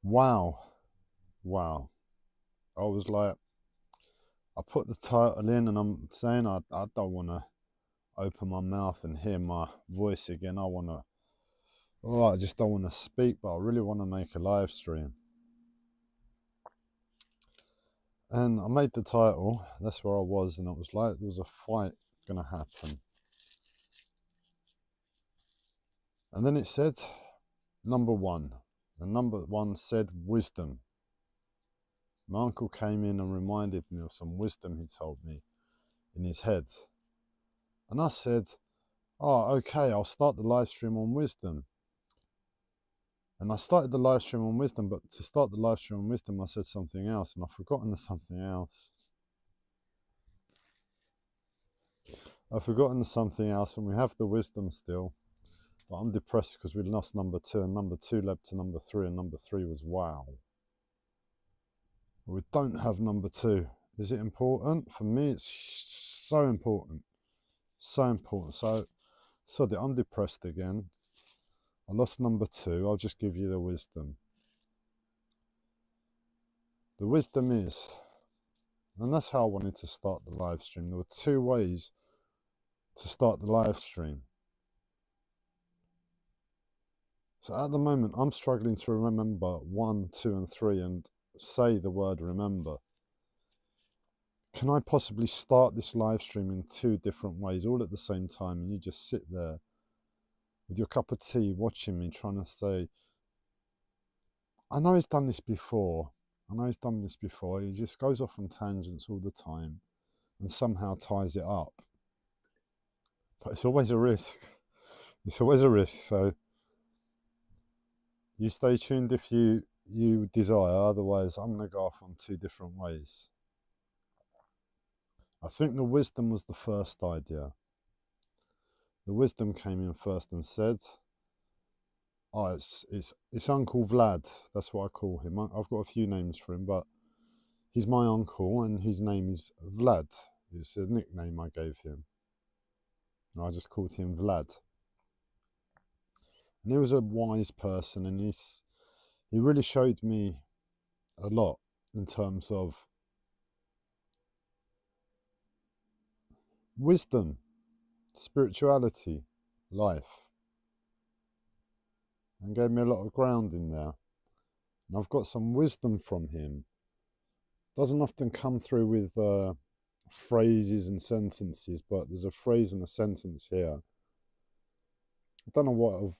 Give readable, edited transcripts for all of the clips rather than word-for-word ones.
Wow. Wow. I was like, I put the title in and I'm saying I don't want to open my mouth and hear my voice again. I just don't want to speak, but I really want to make a live stream. And I made the title, that's where I was, and it was like there was a fight going to happen. And then it said number one, and number one said wisdom. My uncle came in and reminded me of some wisdom he told me in his head. And I said, oh, okay, I'll start the live stream on wisdom. And I started the live stream on wisdom, but to start the live stream on wisdom, I said something else, and I've forgotten the something else. I've forgotten the something else, and we have the wisdom still. But I'm depressed because we lost number two, and number two led to number three, and number three was wow. We don't have number two. Is it important? For me, it's so important. So important. So, sorry, I'm depressed again. I lost number two. I'll just give you the wisdom. The wisdom is, and that's how I wanted to start the live stream. There were two ways to start the live stream. So at the moment, I'm struggling to remember 1, 2, and 3 and say the word remember. Can I possibly start this live stream in two different ways, all at the same time, and you just sit there with your cup of tea watching me trying to say, I know he's done this before. He just goes off on tangents all the time and somehow ties it up. But it's always a risk. It's always a risk. So you stay tuned if you desire. Otherwise, I'm going to go off on two different ways. I think the wisdom was the first idea. The wisdom came in first and said, oh, it's Uncle Vlad. That's what I call him. I've got a few names for him, but he's my uncle and his name is Vlad. It's a nickname I gave him. I just called him Vlad. And he was a wise person, and he really showed me a lot in terms of wisdom, spirituality, life, and gave me a lot of ground in there. And I've got some wisdom from him. Doesn't often come through with phrases and sentences, but there's a phrase and a sentence here. I don't know what of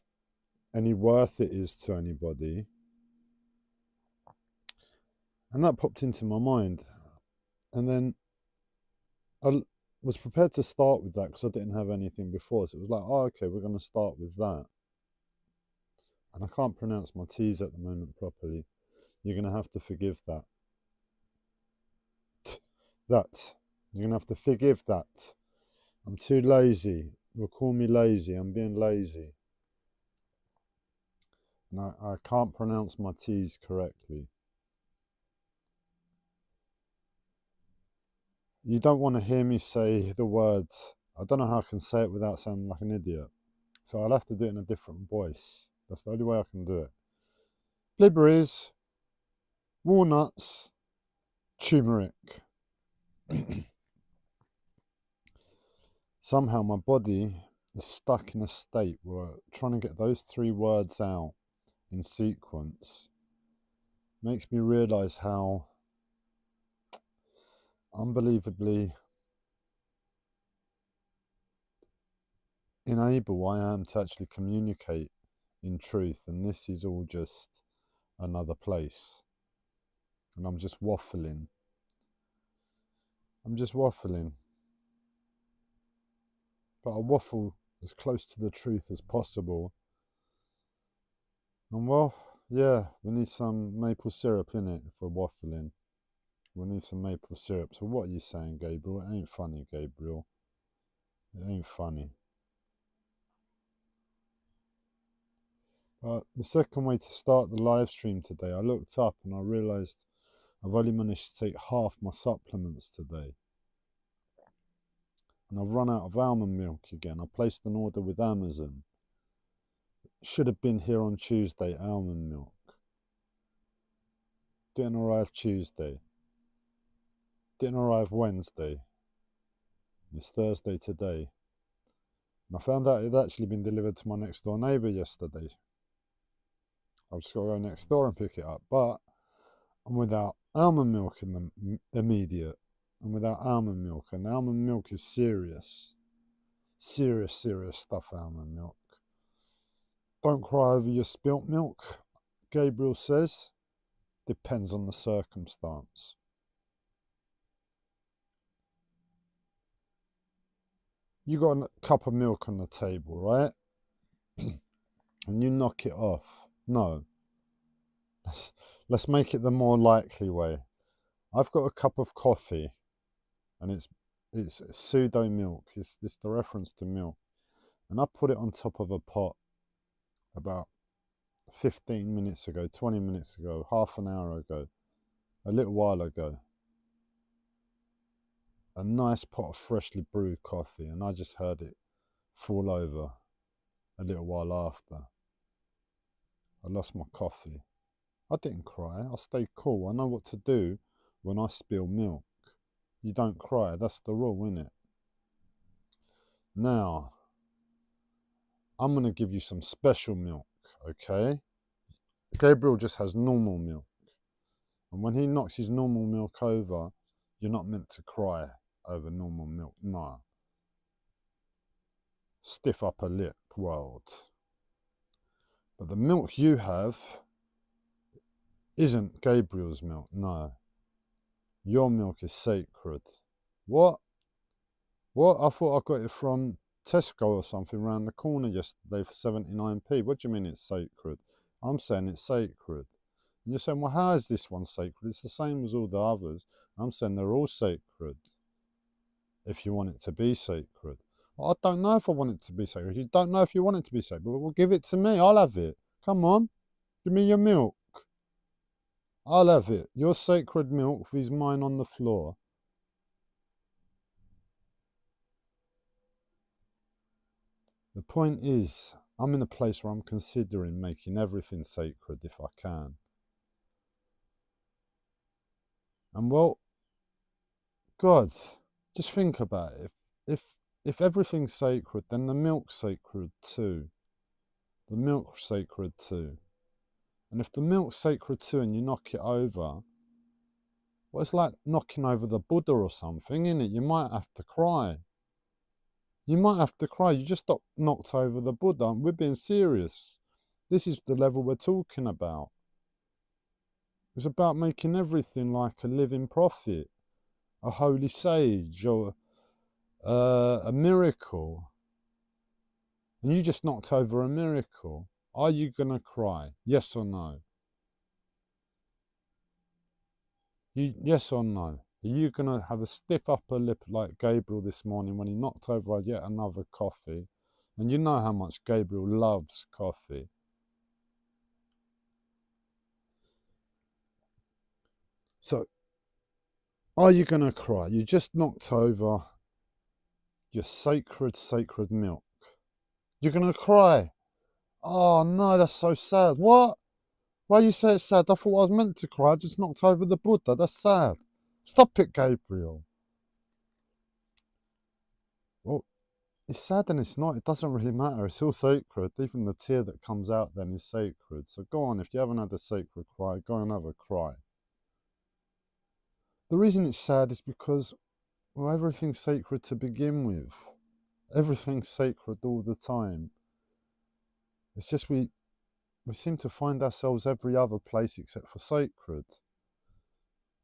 any worth it is to anybody. And that popped into my mind. And then I was prepared to start with that because I didn't have anything before. So it was like, oh, okay, we're going to start with that. And I can't pronounce my T's at the moment properly. You're going to have to forgive that. That. You're going to have to forgive that. I'm too lazy. You'll call me lazy. I'm being lazy. And I can't pronounce my T's correctly. You don't want to hear me say the words. I don't know how I can say it without sounding like an idiot. So I'll have to do it in a different voice. That's the only way I can do it. Blueberries, walnuts, turmeric. Somehow my body is stuck in a state where trying to get those three words out in sequence makes me realize how unbelievably unable I am to actually communicate in truth, and this is all just another place, and I'm just waffling. But I waffle as close to the truth as possible. And well, yeah, we need some maple syrup in it if we're waffling. We need some maple syrup. So what are you saying, Gabriel? It ain't funny, Gabriel. It ain't funny. But the second way to start the live stream today, I looked up and I realised I've only managed to take half my supplements today. And I've run out of almond milk again. I placed an order with Amazon. Should have been here on Tuesday, almond milk. Didn't arrive Tuesday. Didn't arrive Wednesday. It's Thursday today. And I found out it had actually been delivered to my next door neighbour yesterday. I've just got to go next door and pick it up. But I'm without almond milk in the immediate. I'm without almond milk. And almond milk is serious. Serious stuff, almond milk. Don't cry over your spilt milk, Gabriel says. Depends on the circumstance. You got a cup of milk on the table, right? And you knock it off. No. Let's make it the more likely way. I've got a cup of coffee, and it's pseudo milk. It's the reference to milk, and I put it on top of a pot about 15 minutes ago, 20 minutes ago, half an hour ago, a little while ago. A nice pot of freshly brewed coffee, and I just heard it fall over a little while after. I lost my coffee. I didn't cry. I stayed cool. I know what to do when I spill milk. You don't cry. That's the rule, innit? Now, I'm going to give you some special milk, okay? Gabriel just has normal milk. And when he knocks his normal milk over, you're not meant to cry over normal milk. No. Stiff upper lip world. But the milk you have isn't Gabriel's milk, no. Your milk is sacred. What? What? I thought I got it from Tesco or something around the corner yesterday for 79p. What do you mean it's sacred? I'm saying it's sacred. And you're saying, well, how is this one sacred? It's the same as all the others. I'm saying they're all sacred if you want it to be sacred. Well, I don't know if I want it to be sacred. You don't know if you want it to be sacred. Well, give it to me. I'll have it. Come on. Give me your milk. I'll have it. Your sacred milk is mine on the floor. The point is, I'm in a place where I'm considering making everything sacred if I can. And well, God, just think about it. If everything's sacred, then the milk's sacred too. The milk's sacred too. And if the milk's sacred too and you knock it over, well, it's like knocking over the Buddha or something, isn't it? You might have to cry. You might have to cry. You just knocked over the Buddha. We're being serious. This is the level we're talking about. It's about making everything like a living prophet, a holy sage, or a miracle. And you just knocked over a miracle. Are you going to cry? Yes or no? Yes or no? Are you going to have a stiff upper lip like Gabriel this morning when he knocked over yet another coffee? And you know how much Gabriel loves coffee. So, are you going to cry? You just knocked over your sacred milk. You're going to cry. Oh no, that's so sad. What? Why you say it's sad? I thought I was meant to cry. I just knocked over the Buddha. That's sad. Stop it, Gabriel. Well, it's sad and it's not. It doesn't really matter. It's all sacred. Even the tear that comes out then is sacred. So go on. If you haven't had a sacred cry, go and have a cry. The reason it's sad is because, well, everything's sacred to begin with. Everything's sacred all the time. It's just we seem to find ourselves every other place except for sacred.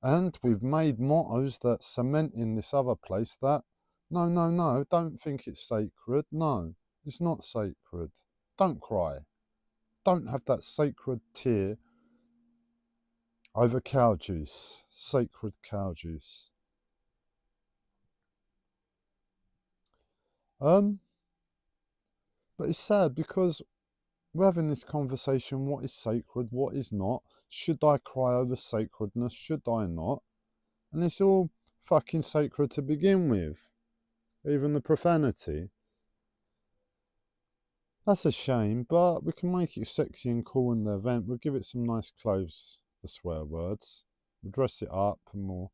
And we've made mottos that cement in this other place that, no, don't think it's sacred. No, it's not sacred. Don't cry. Don't have that sacred tear over cow juice. Sacred cow juice. But it's sad because we're having this conversation, what is sacred, what is not? Should I cry over sacredness? Should I not? And it's all fucking sacred to begin with. Even the profanity. That's a shame, but we can make it sexy and cool in the event. We'll give it some nice clothes the swear words. We'll dress it up and we'll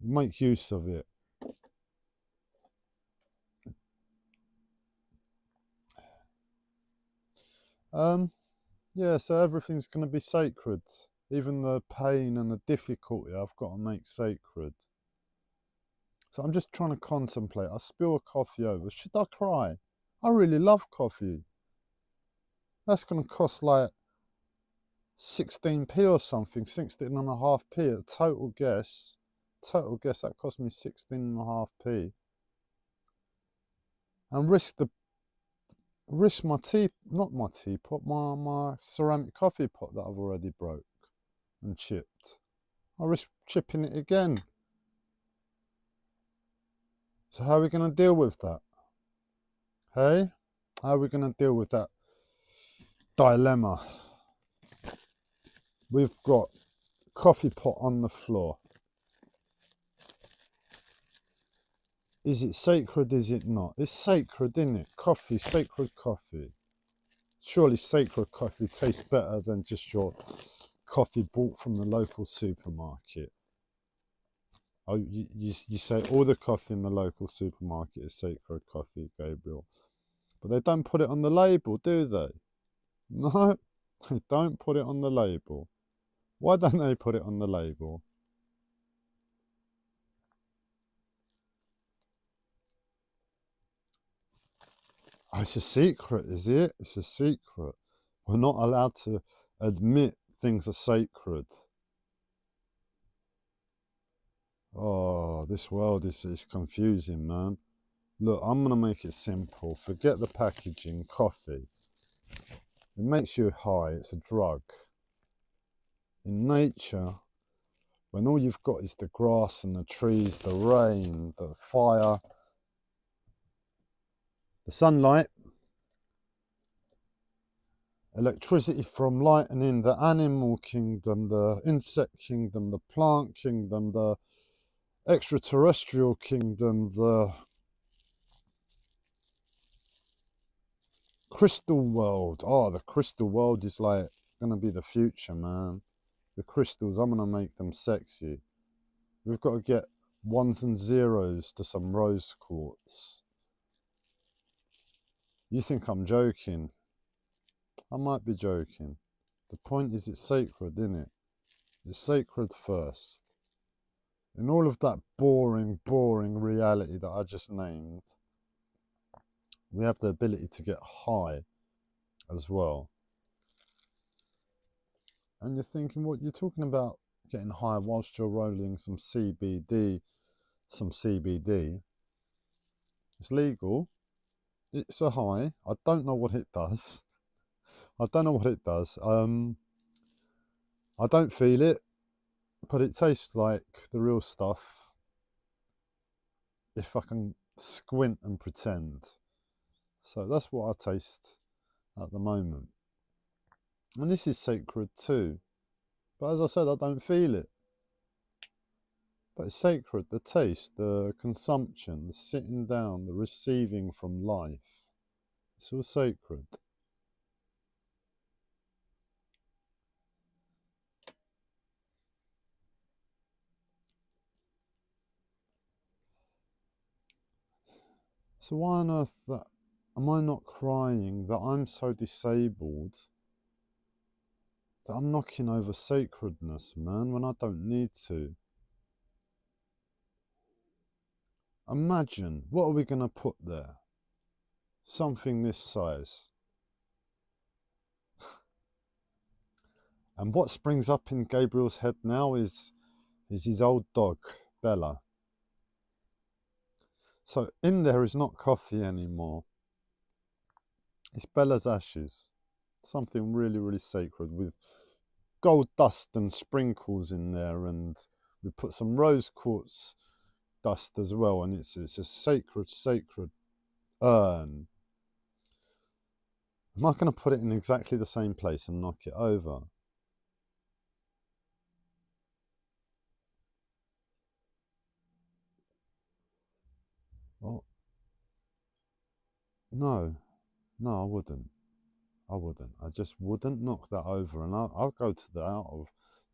make use of it. Yeah, so everything's going to be sacred. Even the pain and the difficulty I've got to make sacred. So I'm just trying to contemplate. I spill a coffee over. Should I cry? I really love coffee. That's going to cost like 16p or something, 16.5p. A total guess. That cost me 16.5p. And risk my my ceramic coffee pot that I've already broke and chipped. I risk chipping it again. So how are we going to deal with that? Hey? How are we going to deal with that dilemma? We've got coffee pot on the floor. Is it sacred? Is it not? It's sacred, isn't it? Coffee, sacred coffee. Surely sacred coffee tastes better than just your coffee bought from the local supermarket. Oh, you say all the coffee in the local supermarket is sacred coffee, Gabriel. But they don't put it on the label, do they? No, they don't put it on the label. Why don't they put it on the label? Oh, it's a secret, is it? It's a secret. We're not allowed to admit things are sacred. Oh, this world is confusing, man. Look, I'm going to make it simple. Forget the packaging, coffee. It makes you high. It's a drug. In nature, when all you've got is the grass and the trees, the rain, the fire, the sunlight, electricity from lightning, the animal kingdom, the insect kingdom, the plant kingdom, the extraterrestrial kingdom, the crystal world. Oh, the crystal world is like going to be the future, man. The crystals, I'm going to make them sexy. We've got to get ones and zeros to some rose quartz. You think I'm joking? I might be joking. The point is it's sacred, isn't it? It's sacred first. In all of that boring reality that I just named, we have the ability to get high as well. And you're thinking, what you're talking about getting high whilst you're rolling some CBD. It's legal. It's a high. I don't know what it does. I don't feel it, but it tastes like the real stuff if I can squint and pretend. So that's what I taste at the moment. And this is sacred too. But as I said, I don't feel it. But it's sacred, the taste, the consumption, the sitting down, the receiving from life. It's all sacred. So why on earth am I not crying that I'm so disabled that I'm knocking over sacredness, man, when I don't need to? Imagine, what are we going to put there? Something this size. And what springs up in Gabriel's head now is his old dog, Bella. So in there is not coffee anymore. It's Bella's ashes. Something really sacred with gold dust and sprinkles in there, and we put some rose quartz dust as well, and it's a sacred urn. Am I going to put it in exactly the same place and knock it over? Well, no, I wouldn't. I just wouldn't knock that over, and I'll go to the out of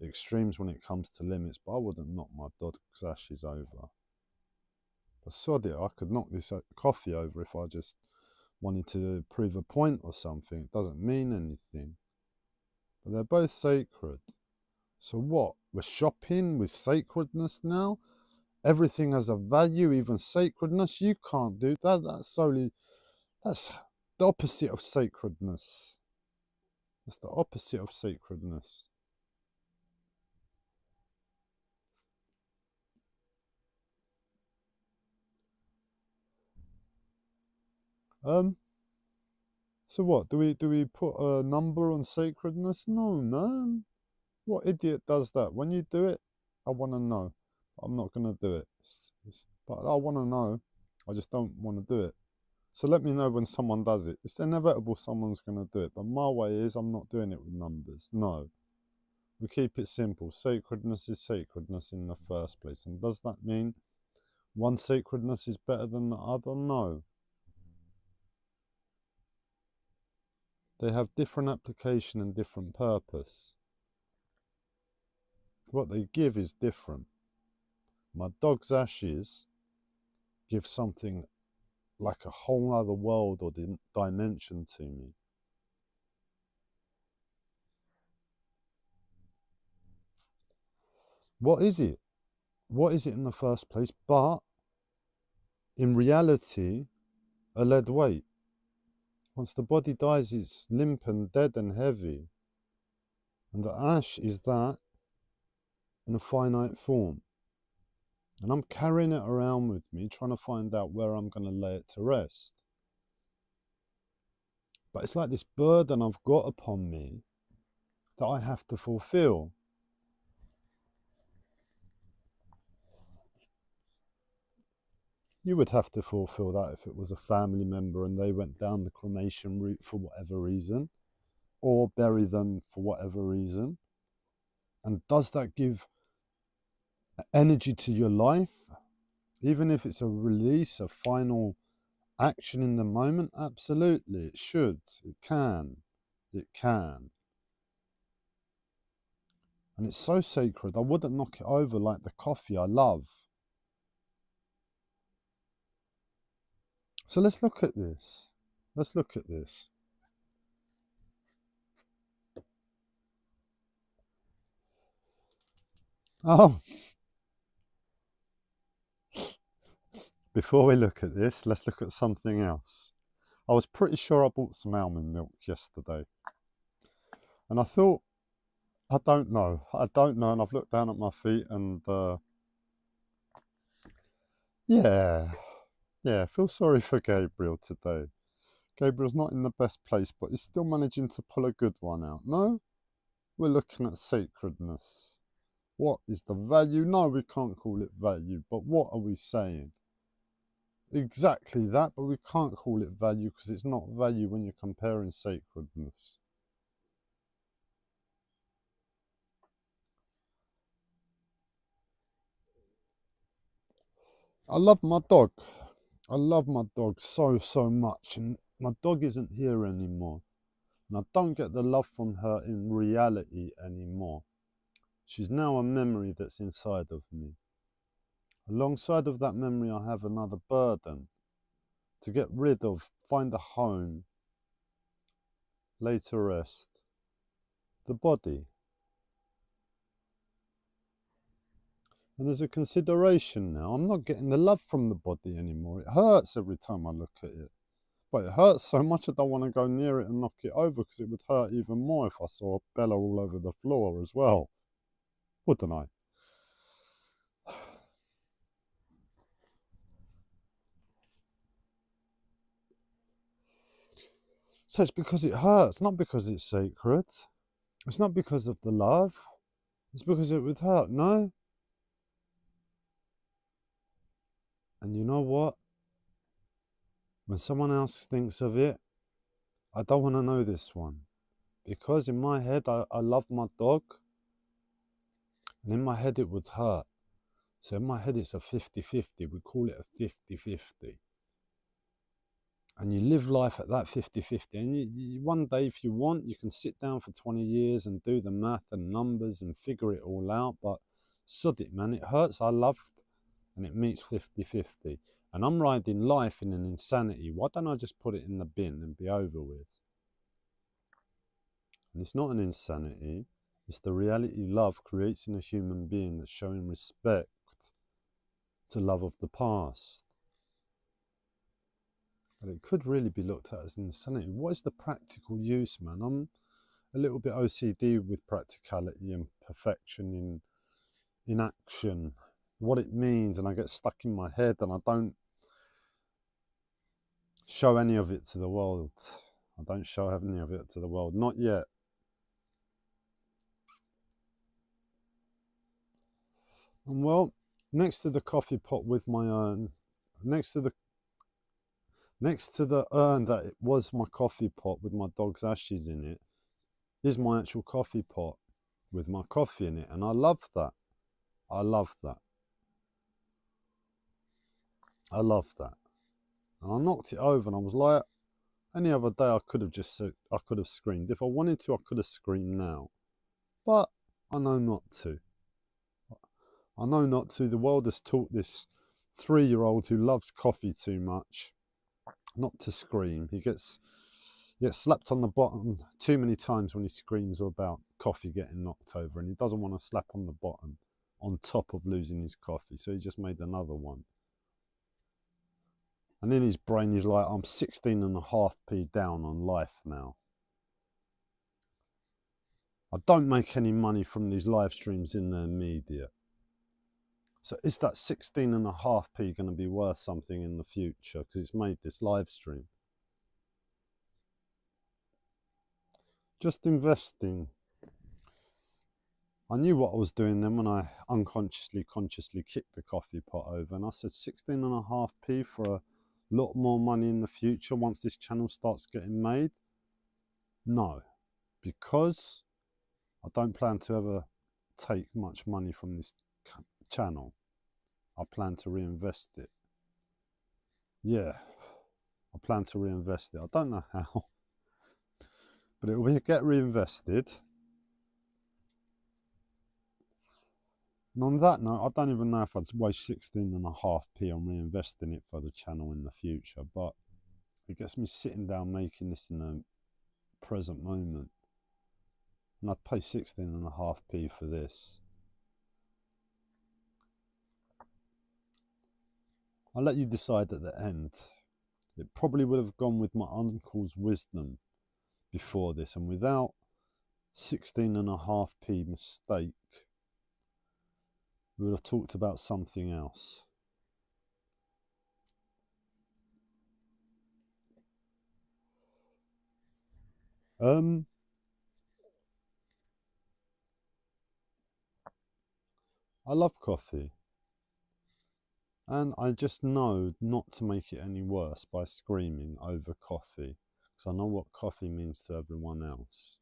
extremes when it comes to limits, but I wouldn't knock my dog's ashes over. But sod it, I could knock this coffee over if I just wanted to prove a point or something. It doesn't mean anything. But they're both sacred. So what? We're shopping with sacredness now? Everything has a value, even sacredness. You can't do that. That's the opposite of sacredness. That's the opposite of sacredness. So what? Do we put a number on sacredness? No, man. What idiot does that? When you do it, I want to know. I'm not going to do it. But I want to know. I just don't want to do it. So let me know when someone does it. It's inevitable someone's going to do it. But my way is I'm not doing it with numbers. No. We keep it simple. Sacredness is sacredness in the first place. And does that mean one sacredness is better than the other? No. They have different application and different purpose. What they give is different. My dog's ashes give something like a whole other world or dimension to me. What is it? What is it in the first place? But in reality, a lead weight. Once the body dies, it's limp and dead and heavy. And the ash is that in a finite form. And I'm carrying it around with me, trying to find out where I'm going to lay it to rest. But it's like this burden I've got upon me that I have to fulfill. You would have to fulfill that if it was a family member and they went down the cremation route for whatever reason, or bury them for whatever reason. And does that give energy to your life? Even if it's a release, a final action in the moment? Absolutely, it should. It can. It can. And it's so sacred, I wouldn't knock it over like the coffee I love. So let's look at this. Let's look at this. Oh. Before we look at this, let's look at something else. I was pretty sure I bought some almond milk yesterday. And I thought, I don't know. And I've looked down at my feet and yeah, I feel sorry for Gabriel today. Gabriel's not in the best place, but he's still managing to pull a good one out. No? We're looking at sacredness. What is the value? No, we can't call it value, but what are we saying? Exactly that, but we can't call it value because it's not value when you're comparing sacredness. I love my dog. I love my dog so much, and my dog isn't here anymore. And I don't get the love from her in reality anymore. She's now a memory that's inside of me. Alongside of that memory, I have another burden to get rid of, find a home, lay to rest. The body. And there's a consideration now. I'm not getting the love from the body anymore. It hurts every time I look at it. But it hurts so much I don't want to go near it and knock it over because it would hurt even more if I saw Bella all over the floor as well. Wouldn't I? So it's because it hurts, not because it's sacred. It's not because of the love. It's because it would hurt, no? And you know what? When someone else thinks of it, I don't want to know this one. Because in my head, I love my dog. And in my head, it would hurt. So in my head, it's a 50-50. We call it a 50-50. and you live life at that 50-50, and one day, if you want, you can sit down for 20 years and do the math and numbers and figure it all out, but sod it, man, it hurts. I loved, and it meets 50-50, and I'm riding life in an insanity. Why don't I just put it in the bin and be over with? And it's not an insanity, it's the reality love creates in a human being that's showing respect to love of the past. But it could really be looked at as insanity. What is the practical use, man? I'm a little bit OCD with practicality and perfection in action, what it means, and I get stuck in my head and I don't show any of it to the world. I don't show any of it to the world, not yet. And well, next to the coffee pot with my urn, next to the urn that it was my coffee pot with my dog's ashes in it, is my actual coffee pot with my coffee in it. And I love that. I love that. I love that. And I knocked it over and I was like, any other day I could have just said, I could have screamed. If I wanted to, I could have screamed now. But I know not to. I know not to. The world has taught this 3-year-old who loves coffee too much not to scream. He gets slapped on the bottom too many times when he screams about coffee getting knocked over, and he doesn't want to slap on the bottom on top of losing his coffee, so he just made another one. And in his brain he's like, I'm 16.5p down on life now. I don't make any money from these live streams in the media. So is that 16.5p going to be worth something in the future because it's made this live stream? Just investing. I knew what I was doing then when I consciously kicked the coffee pot over, and I said 16.5p for a lot more money in the future once this channel starts getting made. No, because I don't plan to ever take much money from this channel. I plan to reinvest it. Yeah, I plan to reinvest it. I don't know how, but it will get reinvested. And on that note, I don't even know if I'd waste 16.5p on reinvesting it for the channel in the future, but it gets me sitting down making this in the present moment. And I'd pay 16.5p for this. I'll let you decide at the end. It probably would have gone with my uncle's wisdom before this, and without 16.5p mistake, we would have talked about something else. I love coffee. And I just know not to make it any worse by screaming over coffee, because I know what coffee means to everyone else.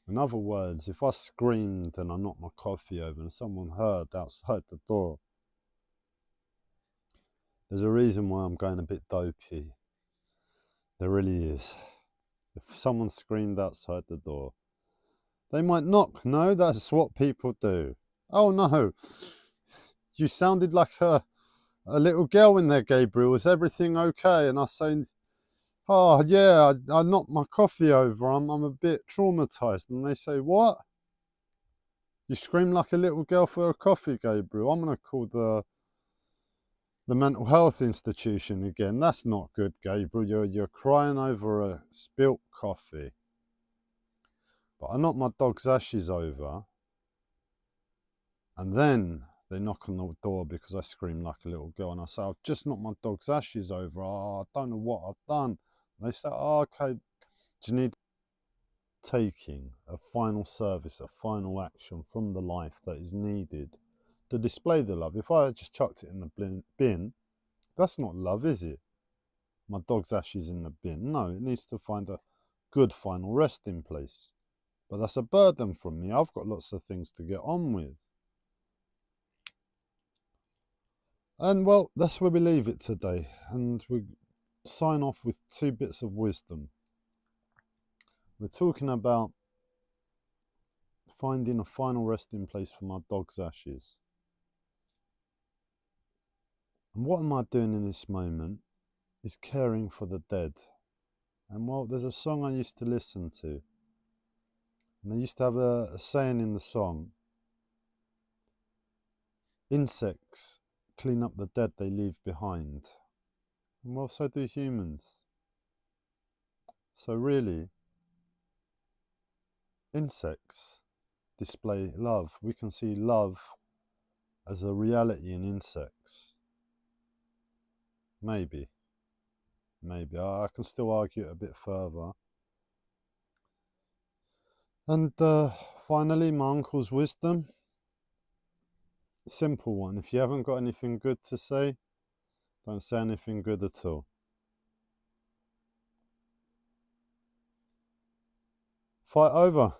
In other words, if I screamed and I knocked my coffee over and someone heard outside the door, there's a reason why I'm going a bit dopey. There really is. If someone screamed outside the door, they might knock. No, that's what people do. Oh no, you sounded like a little girl in there, Gabriel. Is everything okay? And I say, oh yeah, I knocked my coffee over. I'm a bit traumatized. And they say, what? You scream like a little girl for a coffee, Gabriel. I'm gonna call the mental health institution again. That's not good, Gabriel. You're crying over a spilt coffee. But I knocked my dog's ashes over, and then they knock on the door because I scream like a little girl, and I say, I've just knocked my dog's ashes over. Oh, I don't know what I've done. And they say, oh, okay, do you need taking a final service, a final action from the life that is needed to display the love? If I had just chucked it in the bin, that's not love, is it? My dog's ashes in the bin. No, it needs to find a good final resting place. But that's a burden from me. I've got lots of things to get on with. And well, that's where we leave it today. And sign off with 2 bits of wisdom. We're talking about finding a final resting place for my dog's ashes. And what am I doing in this moment is caring for the dead. And well, there's a song I used to listen to, and they used to have a saying in the song, insects clean up the dead they leave behind. And well, so do humans. So really, insects display love. We can see love as a reality in insects. Maybe. I can still argue it a bit further. And finally, my uncle's wisdom. Simple one. If you haven't got anything good to say, don't say anything good at all. Fight over.